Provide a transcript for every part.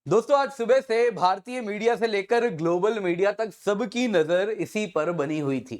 दोस्तों आज सुबह से भारतीय मीडिया से लेकर ग्लोबल मीडिया तक सबकी नजर इसी पर बनी हुई थी।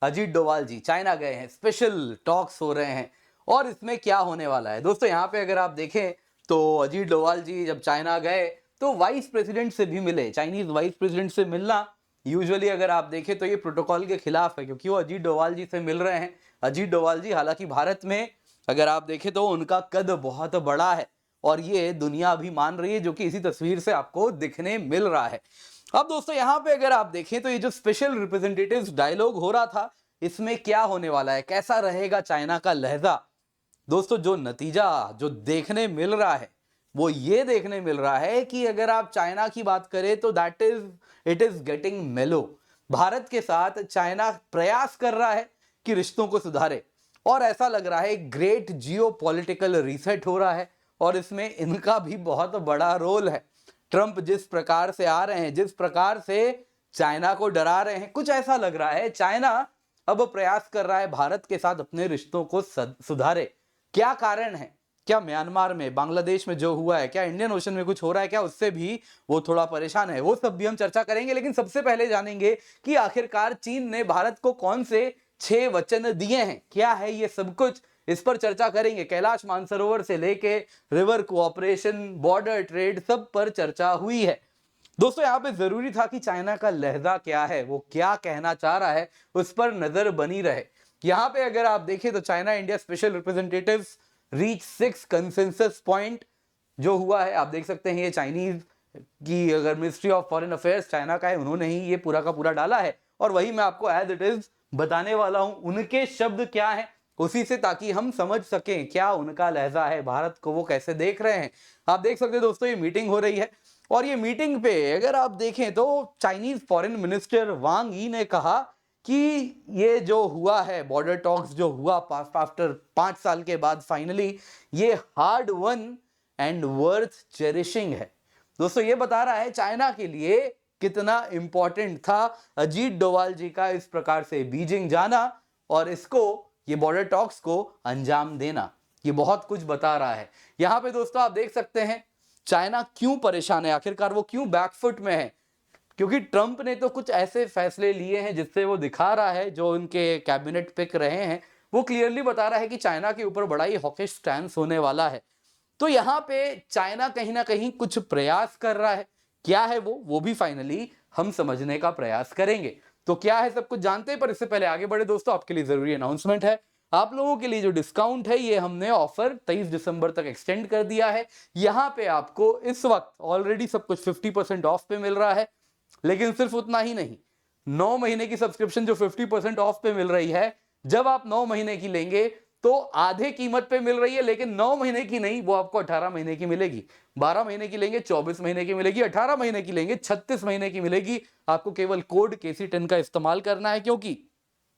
अजीत डोभाल जी चाइना गए हैं, स्पेशल टॉक्स हो रहे हैं और इसमें क्या होने वाला है। दोस्तों यहाँ पे अगर आप देखें तो अजीत डोभाल जी जब चाइना गए तो वाइस प्रेसिडेंट से भी मिले। चाइनीज वाइस प्रेसिडेंट से मिलना यूजुअली अगर आप देखें तो ये प्रोटोकॉल के खिलाफ है, क्योंकि वो अजीत डोभाल जी से मिल रहे हैं। अजीत डोभाल जी हालांकि भारत में अगर आप देखें तो उनका कद बहुत बड़ा है और ये दुनिया अभी मान रही है, जो कि इसी तस्वीर से आपको दिखने मिल रहा है। अब दोस्तों यहाँ पे अगर आप देखें तो ये जो स्पेशल रिप्रेजेंटेटिव्स डायलॉग हो रहा था, इसमें क्या होने वाला है, कैसा रहेगा चाइना का लहजा। दोस्तों जो नतीजा जो देखने मिल रहा है वो ये देखने मिल रहा है कि अगर आप चाइना की बात करें तो इट इज गेटिंग मेलो। भारत के साथ चाइना प्रयास कर रहा है कि रिश्तों को सुधारे और ऐसा लग रहा है ग्रेट जियो पॉलिटिकल रीसेट हो रहा है और इसमें इनका भी बहुत बड़ा रोल है। ट्रंप जिस प्रकार से आ रहे हैं, जिस प्रकार से चाइना को डरा रहे हैं, कुछ ऐसा लग रहा है चाइना अब प्रयास कर रहा है भारत के साथ अपने रिश्तों को सुधारे। क्या कारण है? क्या म्यांमार में, बांग्लादेश में जो हुआ है, क्या इंडियन ओशन में कुछ हो रहा है, क्या उससे भी वो थोड़ा परेशान है? वो सब भी हम चर्चा करेंगे, लेकिन सबसे पहले जानेंगे कि आखिरकार चीन ने भारत को कौन से 6 वचन दिए हैं, क्या है ये सब कुछ, इस पर चर्चा करेंगे। कैलाश मानसरोवर से लेके रिवर कोऑपरेशन, बॉर्डर ट्रेड, सब पर चर्चा हुई है। दोस्तों यहाँ पे जरूरी था कि चाइना का लहजा क्या है, वो क्या कहना चाह रहा है, उस पर नजर बनी रहे। यहाँ पे अगर आप देखें तो China India special representatives reach 6 consensus point जो हुआ है, आप देख सकते हैं ये चाइनीज की अगर ministry of foreign affairs China का है, उन्होंने ही ये पूरा का पूरा डाला है और वही मैं आपको एज इट इज बताने वाला हूं। उनके शब्द क्या हैं उसी से, ताकि हम समझ सकें क्या उनका लहजा है, भारत को वो कैसे देख रहे हैं। आप देख सकते हैं दोस्तों ये मीटिंग हो रही है और ये मीटिंग पे अगर आप देखें तो चाइनीज फॉरेन मिनिस्टर वांग यी ने कहा कि ये जो हुआ है बॉर्डर टॉक्स जो हुआ आफ्टर 5 साल के बाद फाइनली, ये hard one and worth cherishing है। दोस्तों ये बता रहा है चाइना के लिए कितना इंपॉर्टेंट था अजीत डोभाल जी का इस प्रकार से बीजिंग जाना और इसको, ये बॉर्डर टॉक्स को अंजाम देना। ये बहुत कुछ बता रहा है। यहां पे दोस्तों आप देख सकते हैं चाइना क्यों परेशान है, आखिरकार वो क्यों बैकफुट में है। क्योंकि ट्रंप ने तो कुछ ऐसे फैसले लिए हैं जिससे वो दिखा रहा है, जो उनके कैबिनेट पिक रहे हैं वो क्लियरली बता रहा है कि चाइना के ऊपर बड़ा ही हॉकिश स्टैंस होने वाला है। तो यहाँ पे चाइना कहीं ना कहीं कुछ प्रयास कर रहा है। क्या है वो भी फाइनली हम समझने का प्रयास करेंगे। तो क्या है सब कुछ जानते हैं, पर इससे पहले आगे बढ़े दोस्तों आपके लिए जरूरी अनाउंसमेंट है। आप लोगों के लिए जो डिस्काउंट है ये हमने ऑफर 23 दिसंबर तक एक्सटेंड कर दिया है। यहाँ पे आपको इस वक्त ऑलरेडी सब कुछ 50% ऑफ पे मिल रहा है, लेकिन सिर्फ उतना ही नहीं, 9 महीने की सब्सक्रिप्शन जो 50% ऑफ पे मिल रही है, जब आप 9 महीने की लेंगे तो आधे कीमत पे मिल रही है, लेकिन 9 महीने की नहीं, वो आपको 18 महीने की मिलेगी। 12 महीने की लेंगे 24 महीने की मिलेगी, 18 महीने की लेंगे 36 महीने की मिलेगी। आपको केवल कोड KC10 का इस्तेमाल करना है, क्योंकि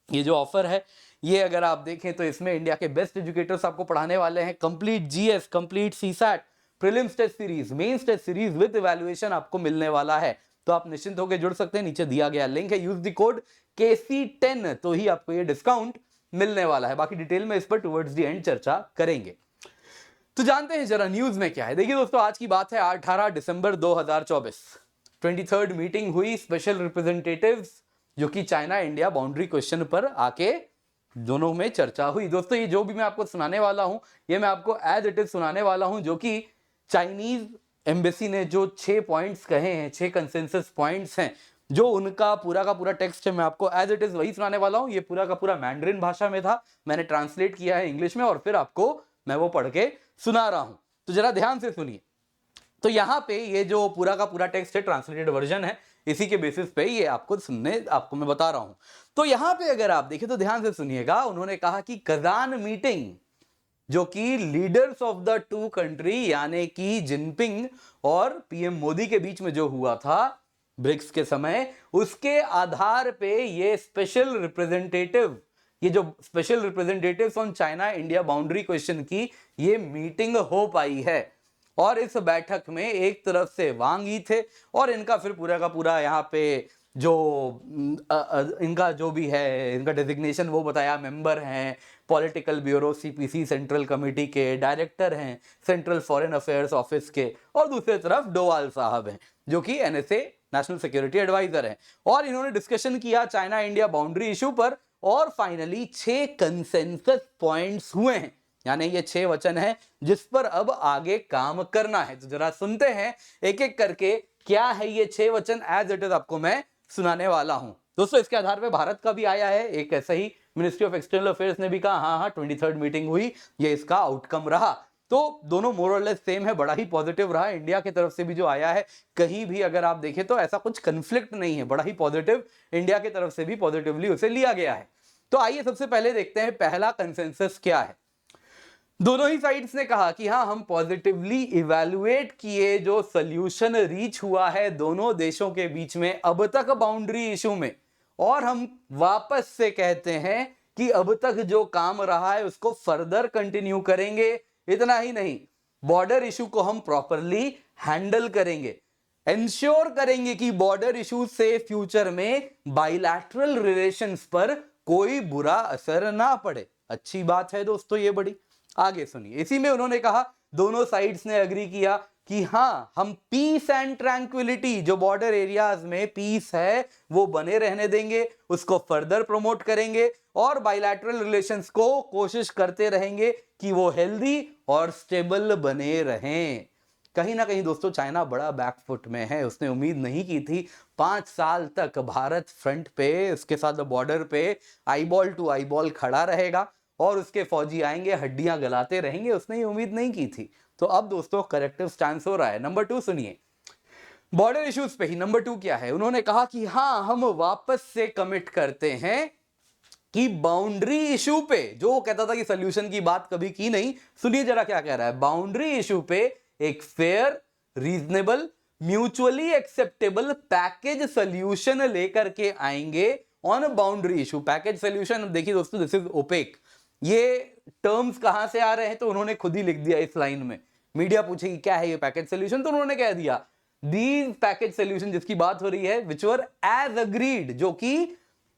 ये जो ऑफर है ये अगर आप देखें तो इसमें इंडिया के बेस्ट एजुकेटर्स आपको पढ़ाने वाले हैं। Complete GS, complete CSAT, prelims test series, mains test series with evaluation आपको मिलने वाला है। तो आप निश्चिंत होकर जुड़ सकते हैं, नीचे दिया गया लिंक है, यूज द कोड KC10 तो ही आपको ये डिस्काउंट मिलने वाला है। बाकी डिटेल में इस पर टुवर्ड्स द एंड चर्चा करेंगे। तो जानते हैं जरा न्यूज में क्या है। देखिए दोस्तों आज की बात है 18 दिसंबर 2024, 23rd मीटिंग हुई स्पेशल रिप्रेजेंटेटिव्स, जो कि चाइना इंडिया बाउंड्री क्वेश्चन पर आके दोनों में चर्चा हुई। दोस्तों ये जो भी मैं आपको सुनाने वाला हूं ये मैं आपको एज इट इज सुनाने वाला हूं, जो कि चाइनीज एम्बेसी ने जो 6 पॉइंट्स कहे हैं, 6 कंसेंसस पॉइंट्स हैं, जो उनका पूरा का पूरा टेक्स्ट है, मैं आपको एज इट इज वही सुनाने वाला हूं। ये पूरा का पूरा मैंड्रिन भाषा में था, मैंने ट्रांसलेट किया है इंग्लिश में और फिर आपको मैं वो पढ़ के सुना रहा हूं। तो जरा ध्यान से सुनिए। तो यहाँ पे ये जो पूरा का पूरा टेक्स्ट है, ट्रांसलेटेड वर्जन है, इसी के बेसिस पे ये आपको मैं बता रहा हूं। तो यहाँ पे अगर आप देखें तो ध्यान से सुनिएगा। उन्होंने कहा कि कजान मीटिंग, जो कि लीडर्स ऑफ द 2 कंट्री यानी कि जिनपिंग और PM मोदी के बीच में जो हुआ था ब्रिक्स के समय, उसके आधार पे ये स्पेशल रिप्रेजेंटेटिव, ये जो special representatives on China India boundary question की ये मीटिंग हो पाई है। और इस बैठक में एक तरफ से वांग यी थे और इनका फिर पूरा का पूरा यहाँ पे जो इनका जो भी है, इनका डेजिग्नेशन वो बताया, मेंबर हैं, political bureau CPC central committee के डायरेक्टर हैं, सेंट्रल फॉरेन अफेयर्स ऑफिस के, और दूसरी तरफ डोवाल साहब हैं जो कि एनएसए नेशनल सिक्योरिटी एडवाइजर हैं। और इन्होंने डिस्कशन किया चाइना इंडिया बाउंड्री इशू पर, और फाइनली 6 कंसेंसस पॉइंट्स हुए हैं, यानी ये 6 वचन है जिस पर अब आगे काम करना है। तो जरा सुनते हैं एक एक करके क्या है ये 6 वचन, एज इट इज आपको मैं सुनाने वाला हूं। दोस्तों इसके आधार पे भारत का भी आया है एक ऐसा ही, मिनिस्ट्री ऑफ एक्सटर्नल अफेयर्स ने भी कहा हाँ 23rd मीटिंग हुई, ये इसका आउटकम रहा। तो दोनों मोर और लेस सेम है, बड़ा ही पॉजिटिव रहा। इंडिया की तरफ से भी जो आया है, कहीं भी अगर आप देखें तो ऐसा कुछ कंफ्लिक्ट नहीं है, बड़ा ही पॉजिटिव, इंडिया की तरफ से भी पॉजिटिवली उसे लिया गया है। तो आइए सबसे पहले देखते हैं पहला कंसेंसस क्या है। दोनों ही साइड्स ने कहा कि हाँ हम पॉजिटिवली इवैल्यूएट किए जो सॉल्यूशन रीच हुआ है दोनों देशों के बीच में अब तक बाउंड्री इशू में, और हम वापस से कहते हैं कि अब तक जो काम रहा है उसको फर्दर कंटिन्यू करेंगे। इतना ही नहीं, बॉर्डर इशू को हम प्रॉपरली हैंडल करेंगे, इंश्योर करेंगे कि बॉर्डर इशू से फ्यूचर में बाइलैटरल रिलेशंस पर कोई बुरा असर ना पड़े। अच्छी बात है दोस्तों ये बड़ी। आगे सुनिए, इसी में उन्होंने कहा, दोनों साइड्स ने एग्री किया कि हाँ हम पीस एंड ट्रैंक्विलिटी, जो बॉर्डर एरियाज में पीस है वो बने रहने देंगे, उसको फर्दर प्रमोट करेंगे, और बाइलैटरल रिलेशंस को कोशिश करते रहेंगे कि वो हेल्दी और स्टेबल बने रहें। कहीं ना कहीं दोस्तों चाइना बड़ा बैकफुट में है, उसने उम्मीद नहीं की थी 5 साल तक भारत फ्रंट पे, उसके साथ बॉर्डर पे आईबॉल टू आईबॉल खड़ा रहेगा और उसके फौजी आएंगे हड्डियां गलाते रहेंगे, उसने ये उम्मीद नहीं की थी। तो अब दोस्तों करेक्टिव स्टैंस हो रहा है। नंबर 2 सुनिए, बॉर्डर इश्यूज पे ही नंबर 2 क्या है। उन्होंने कहा कि हाँ हम वापस से कमिट करते हैं कि बाउंड्री इशू पे, जो वो कहता था कि सोल्यूशन की बात कभी की नहीं, सुनिए जरा क्या कह रहा है। बाउंड्री इशू पे एक fair, reasonable, mutually acceptable package solution लेकर के आएंगे on boundary issue. Package solution देखिए दोस्तों, दिस इज ओपेक। ये टर्म्स कहां से आ रहे हैं तो उन्होंने खुद ही लिख दिया इस लाइन में। मीडिया पूछेगी क्या है ये पैकेज सोल्यूशन, तो उन्होंने कह दिया दीज पैकेज सोल्यूशन जिसकी बात हो रही है विच वर एज अग्रीड, जो कि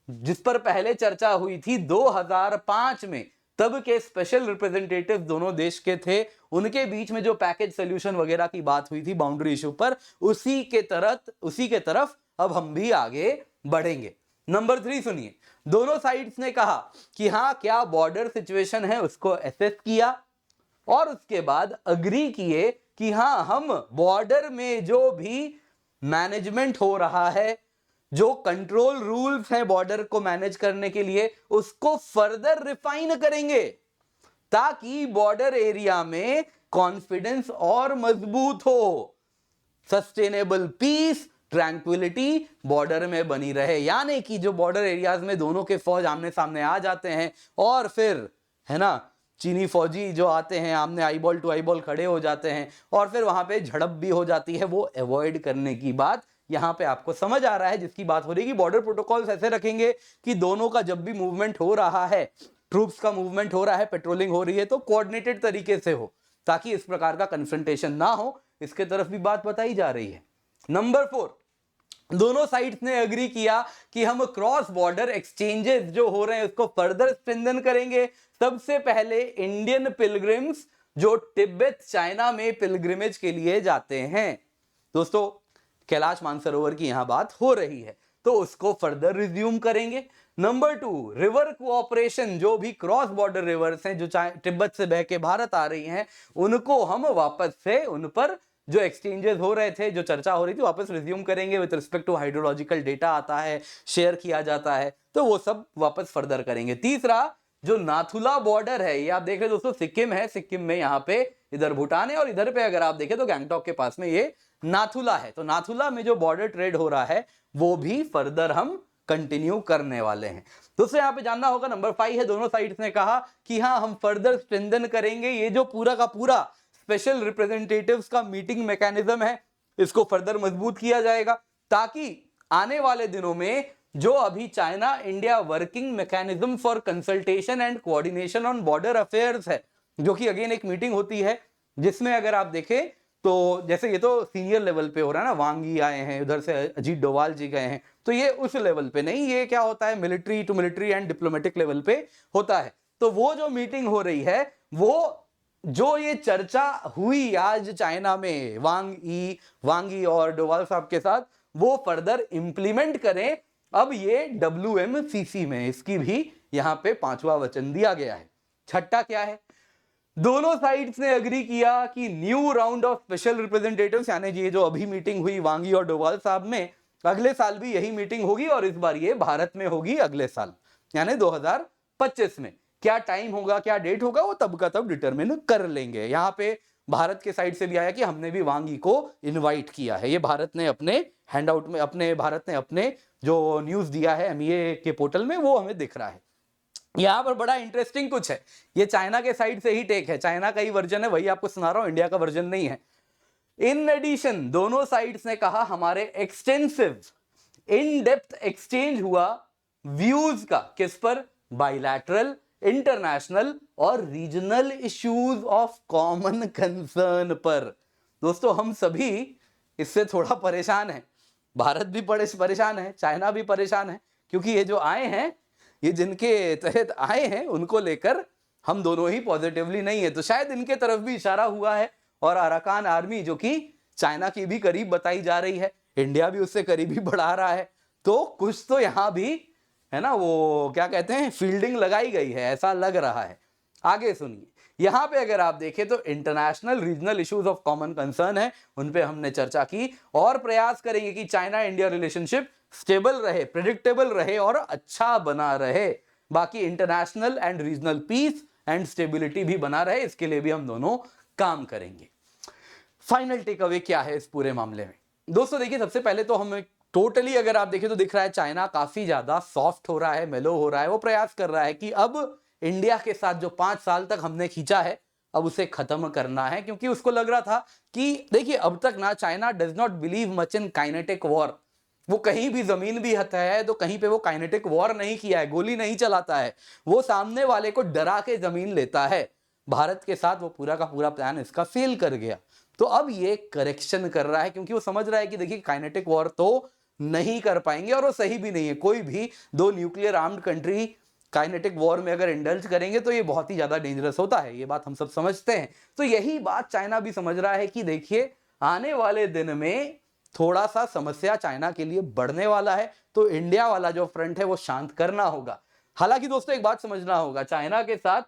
जिस पर पहले चर्चा हुई थी 2005 में, तब के स्पेशल रिप्रेजेंटेटिव दोनों देश के थे, उनके बीच में जो पैकेज सोल्यूशन वगैरह की बात हुई थी बाउंड्री इशू पर, उसी के तरफ अब हम भी आगे बढ़ेंगे। नंबर 3 सुनिए, दोनों साइड्स ने कहा कि हाँ क्या बॉर्डर सिचुएशन है उसको एसेस किया, और उसके बाद अग्री किए कि हाँ हम बॉर्डर में जो भी मैनेजमेंट हो रहा है, जो कंट्रोल रूल्स हैं बॉर्डर को मैनेज करने के लिए, उसको फर्दर रिफाइन करेंगे ताकि बॉर्डर एरिया में कॉन्फिडेंस और मजबूत हो, सस्टेनेबल पीस, ट्रैंक्विलिटी बॉर्डर में बनी रहे। यानी कि जो बॉर्डर एरियाज में दोनों के फौज आमने सामने आ जाते हैं और फिर है ना चीनी फौजी जो आते हैं आमने आईबॉल टू आईबॉल खड़े हो जाते हैं और फिर वहां पे झड़प भी हो जाती है, वो अवॉइड करने की बात यहां पे आपको समझ आ रहा है, जिसकी बात हो रही है कि बॉर्डर प्रोटोकॉल्स ऐसे रखेंगे कि दोनों का जब भी मूवमेंट हो रहा है, ट्रूप्स का मूवमेंट हो रहा है, पेट्रोलिंग हो रही है, तो कोऑर्डिनेटेड तरीके से हो ताकि इस प्रकार का कन्फ्रंटेशन ना हो। इसके तरफ भी बात बताई जा रही है। नंबर 4, दोनों साइड्स ने एग्री किया कि हम क्रॉस बॉर्डर एक्सचेंजेस जो हो रहे हैं उसको फर्दर स्ट्रेंथन करेंगे। सबसे पहले इंडियन पिलग्रिम्स जो तिब्बत चाइना में पिलग्रिमेज के लिए जाते हैं, दोस्तों कैलाश मानसरोवर की यहां बात हो रही है, तो उसको फर्दर रिज्यूम करेंगे। नंबर 2, रिवर कोऑपरेशन, जो भी क्रॉस बॉर्डर रिवर्स हैं जो तिब्बत से बह के भारत आ रही हैं, उनको हम वापस से उन पर जो एक्सचेंजेस हो रहे थे, जो चर्चा हो रही थी, वापस रिज्यूम करेंगे। With respect to hydrological data आता है, शेयर किया जाता है, तो वो सब वापस फर्दर करेंगे। तीसरा, जो नाथुला बॉर्डर है, ये आप देख रहे हैं दोस्तों, सिक्किम है, सिक्किम में यहाँ पे इधर भूटान है और इधर पे अगर आप देखें तो गैंगटॉक के पास में ये नाथुला है। तो नाथुला में जो बॉर्डर ट्रेड हो रहा है वो भी फर्दर हम कंटिन्यू करने वाले हैं। दोस्तों यहाँ पे जानना होगा, नंबर 5 है, दोनों साइड्स ने कहा कि हाँ हम फर्दर स्ट्रेंथन करेंगे ये जो पूरा का पूरा स्पेशल रिप्रेजेंटेटिव्स का मीटिंग मैकेनिज्म है, इसको फर्दर मजबूत किया जाएगा ताकि आने वाले दिनों में जो अभी China India working mechanism for consultation and coordination on border affairs है, जो कि अगेन एक मीटिंग होती है जिसमें अगर आप देखें तो जैसे ये तो सीनियर लेवल पे हो रहा है ना, वांग यी आए हैं, उधर से अजीत डोवाल जी गए हैं, तो ये उस लेवल पे नहीं, ये क्या होता है military to military and diplomatic level पे होता है। तो वो जो मीटिंग हो रही है, वो जो ये चर्चा हुई आज चाइना में वांग यी और डोवाल साहब के साथ, वो फर्दर इंप्लीमेंट करें अब ये WMCC में। इसकी भी यहां पे 5वां वचन दिया गया है। छठा क्या है? दोनों साइड्स ने एग्री किया कि new round of special representatives, यानी ये जो अभी मीटिंग हुई वांग यी और डोवाल साहब में, अगले साल भी यही मीटिंग होगी और इस बार ये भारत में होगी अगले साल, यानी 2025 में। क्या टाइम होगा, क्या डेट होगा, वो तब का तब डिटरमिन कर लेंगे। यहां पे भारत के साइड से भी आया कि हमने भी वांग यी को इनवाइट किया है। ये भारत ने अपने हैंडआउट में, भारत ने अपने जो न्यूज दिया है MEA के पोर्टल में, वो हमें दिख रहा है। यहां पर बड़ा इंटरेस्टिंग कुछ है, ये चाइना के साइड से ही टेक है, चाइना का ही वर्जन है, वही आपको सुना रहा हूं, इंडिया का वर्जन नहीं है। इन एडिशन दोनों साइड्स ने कहा हमारे एक्सटेंसिव इन डेप्थ एक्सचेंज हुआ व्यूज का, किस पर? बाइलैटरल, इंटरनेशनल और regional issues of common concern पर। दोस्तों हम सभी इससे थोड़ा परेशान हैं, भारत भी परेशान है, चाइना भी परेशान है, क्योंकि ये जो आए हैं, ये जिनके तहत आए हैं, उनको लेकर हम दोनों ही पॉजिटिवली नहीं है। तो शायद इनके तरफ भी इशारा हुआ है, और अराकान आर्मी जो कि चाइना की भी करीब बताई जा रही है, इंडिया भी उससे करीबी बढ़ा रहा है, तो कुछ तो यहां भी है ना, वो क्या कहते हैं, फील्डिंग लगाई गई है, ऐसा लग रहा है। आगे सुनिए, यहां पे अगर आप देखें तो international regional issues of common concern है, उन पे हमने चर्चा की और प्रयास करेंगे कि चाइना इंडिया रिलेशनशिप स्टेबल रहे, प्रेडिक्टेबल रहे और अच्छा बना रहे। बाकी international and regional piece and stability भी बना रहे, इसके लिए भी हम दोनों काम करेंगे। फाइनल टेक अवे क्या है इस पूरे मामले में? दोस्तों देखिए, सबसे पहले तो हमें टोटली अगर आप देखें तो दिख रहा है चाइना काफी ज्यादा सॉफ्ट हो रहा है, मेलो हो रहा है। वो प्रयास कर रहा है कि अब इंडिया के साथ जो 5 साल तक हमने खींचा है, अब उसे खत्म करना है, क्योंकि उसको लग रहा था कि देखिए अब तक ना China does not believe much in kinetic war. वो कहीं भी जमीन भी हथेली है तो कहीं पे वो काइनेटिक वॉर नहीं किया है, गोली नहीं चलाता है, वो सामने वाले को डरा के जमीन लेता है। भारत के साथ वो पूरा का पूरा प्लान इसका फेल कर गया, तो अब ये करेक्शन कर रहा है, क्योंकि वो समझ रहा है कि देखिए काइनेटिक वॉर तो नहीं कर पाएंगे और वो सही भी नहीं है। कोई भी दो nuclear armed country kinetic war में अगर इंडल्ज करेंगे तो ये बहुत ही ज्यादा डेंजरस होता है, ये बात हम सब समझते हैं। तो यही बात चाइना भी समझ रहा है कि देखिए आने वाले दिन में थोड़ा सा समस्या चाइना के लिए बढ़ने वाला है, तो इंडिया वाला जो फ्रंट है वो शांत करना होगा। हालांकि दोस्तों एक बात समझना होगा, चाइना के साथ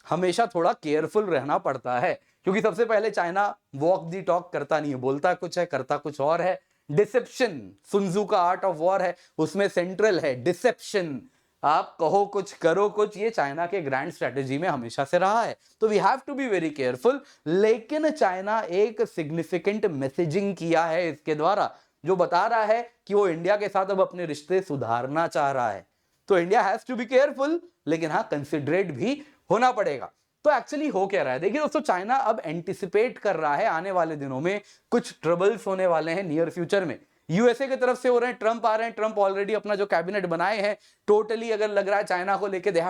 हमेशा थोड़ा केयरफुल रहना पड़ता है, क्योंकि सबसे पहले चाइना वॉक दी टॉक करता नहीं है, बोलता कुछ है करता कुछ और है। डिसेप्शन सुनजू का आर्ट ऑफ वॉर है, उसमें सेंट्रल है डिसेप्शन। आप कहो कुछ करो कुछ, ये चाइना के ग्रैंड स्ट्रेटेजी में हमेशा से रहा है, तो we have to be very careful. लेकिन चाइना एक सिग्निफिकेंट मैसेजिंग किया है इसके द्वारा, जो बता रहा है कि वो इंडिया के साथ अब अपने रिश्ते सुधारना चाह रहा है। तो India has to be careful, लेकिन हाँ कंसिडरेट भी होना पड़ेगा। तो एक्चुअली हो क्या रहा है, देखिए दोस्तों, चाइना अब एंटिसिपेट कर रहा है आने वाले दिनों में कुछ ट्रबल्स होने वाले हैं नियर फ्यूचर में। यूएसए की तरफ से हो रहे हैं, ट्रंप आ रहे हैं, ट्रंप ऑलरेडी अपना जो कैबिनेट बनाए हैं, टोटली अगर लग रहा है चाइना को लेके they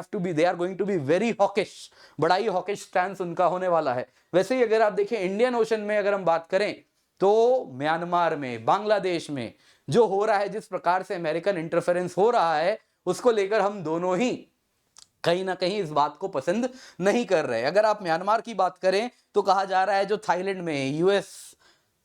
are going to be very hawkish, बड़ा ही हॉकिश स्टैंस उनका होने वाला है। वैसे ही अगर आप देखें इंडियन ओशन में अगर हम बात करें तो म्यांमार में, बांग्लादेश में जो हो रहा है, जिस प्रकार से अमेरिकन इंटरफेरेंस हो रहा है, उसको लेकर हम दोनों ही कहीं ना कहीं इस बात को पसंद नहीं कर रहे। अगर आप म्यांमार की बात करें तो कहा जा रहा है जो थाईलैंड में यूएस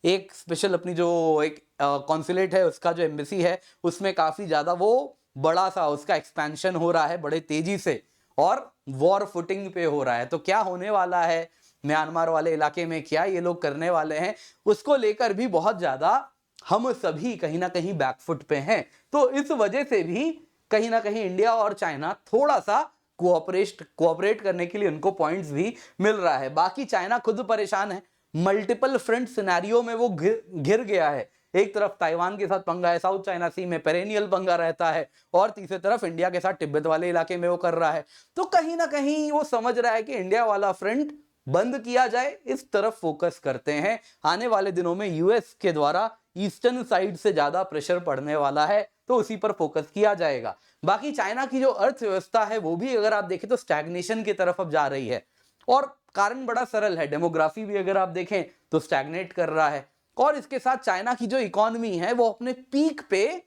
एक स्पेशल अपनी जो एक कॉन्सुलेट है, उसका जो एम्बेसी है, उसमें काफी ज्यादा वो बड़ा सा उसका एक्सपेंशन हो रहा है बड़े तेजी से, और वॉर फुटिंग पे हो रहा है। तो क्या होने वाला है म्यांमार वाले इलाके में, क्या ये लोग करने वाले हैं, उसको लेकर भी बहुत ज्यादा हम सभी कहीं ना कहीं बैकफुट पे हैं। तो इस वजह से भी कहीं ना कहीं इंडिया और चाइना थोड़ा सा कोऑपरेट करने के लिए उनको पॉइंट्स भी मिल रहा है। बाकी चाइना खुद परेशान है, मल्टीपल फ्रंट सिनेरियो में वो घिर गया है। एक तरफ ताइवान के साथ पंगा है, साउथ चाइना सी में पेरेनियल पंगा रहता है, और तीसरी तरफ इंडिया के साथ तिब्बत वाले इलाके में वो कर रहा है। तो कहीं ना कहीं वो समझ रहा है कि इंडिया वाला फ्रंट बंद किया जाए, इस तरफ फोकस करते हैं। आने वाले दिनों में यूएस के द्वारा ईस्टर्न साइड से ज्यादा प्रेशर पड़ने वाला है, तो उसी पर फोकस किया जाएगा। बाकी चाइना की जो अर्थव्यवस्था है वो भी अगर आप देखें तो स्टैग्नेशन की तरफ अब जा रही है, और कारण बड़ा सरल है, डेमोग्राफी भी अगर आप देखें तो स्टैग्नेट कर रहा है, और इसके साथ चाइना की जो इकोनॉमी है वो अपने पीक पे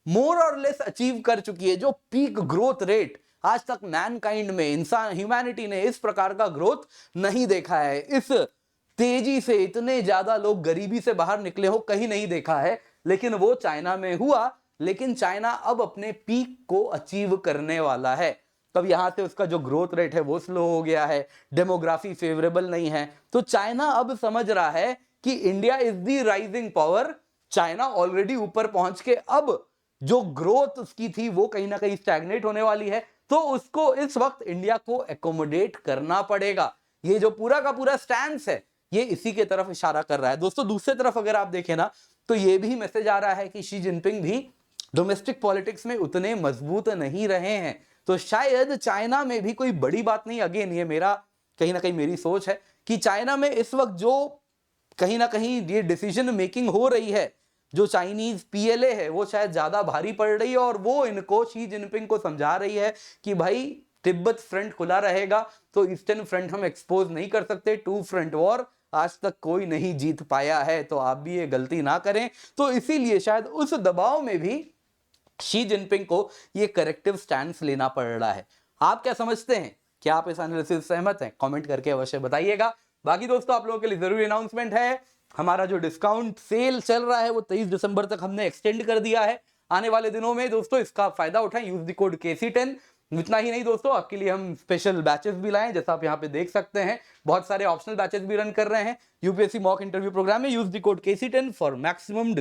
मोर और लेस अचीव कर चुकी है। जो पीक ग्रोथ रेट आज तक मैनकाइंड में, इंसान ह्यूमैनिटी ने इस प्रकार का ग्रोथ नहीं देखा है। इस तेजी से इतने ज्यादा लोग गरीबी से बाहर निकले हो कहीं नहीं देखा है। लेकिन वो चाइना में हुआ, लेकिन चाइना अब अपने पीक को अचीव करने वाला है। तब यहां से उसका जो ग्रोथ रेट है वो स्लो हो गया है, डेमोग्राफी फेवरेबल नहीं है। तो चाइना अब समझ रहा है कि India is the rising power. China already ऊपर पहुंच के अब जो ग्रोथ उसकी थी वो कहीं ना कहीं स्टैग्नेट होने वाली है। तो उसको इस वक्त इंडिया को एकोमोडेट करना पड़ेगा। ये जो पूरा का पूरा स्टैंड है ये इसी के तरफ इशारा कर रहा है। दोस्तों दूसरी तरफ अगर आप देखें ना, तो ये भी मैसेज आ रहा है कि शी जिनपिंग भी डोमेस्टिक पॉलिटिक्स में उतने मजबूत नहीं रहे हैं। तो शायद चाइना में भी कोई बड़ी बात नहीं, अगेन ये मेरा कहीं ना कहीं मेरी सोच है कि चाइना में इस वक्त जो कहीं ना कहीं ये डिसीजन मेकिंग हो रही है, जो चाइनीज पीएलए है वो शायद ज्यादा भारी पड़ रही है। और वो इनको शी जिनपिंग को समझा रही है कि भाई तिब्बत फ्रंट खुला रहेगा तो ईस्टर्न फ्रंट हम एक्सपोज नहीं कर सकते। टू फ्रंट वॉर आज तक कोई नहीं जीत पाया है, तो आप भी ये गलती ना करें। तो इसीलिए शायद उस दबाव में भी शी जिनपिंग को ये करेक्टिव स्टैंड लेना पड़ रहा है। आप क्या समझते हैं? क्या आप इस एनालिसिस से सहमत हैं? कमेंट करके अवश्य बताइएगा। बाकी दोस्तों आप लोगों के लिए जरूरी अनाउंसमेंट है, हमारा जो डिस्काउंट सेल चल रहा है वो 23 दिसंबर तक हमने एक्सटेंड कर दिया है। आने वाले दिनों में दोस्तों इसका फायदा उठाएं, यूज द कोड KC10। इतना ही नहीं दोस्तों, आपके लिए हम स्पेशल बैचेस भी लाएं, जैसा आप यहाँ पे देख सकते हैं। बहुत सारे ऑप्शनल बैचेस भी रन कर रहे हैं यूपीएससी मॉक इंटरव्यू प्रोग्राम में। Use the code KC10 for maximum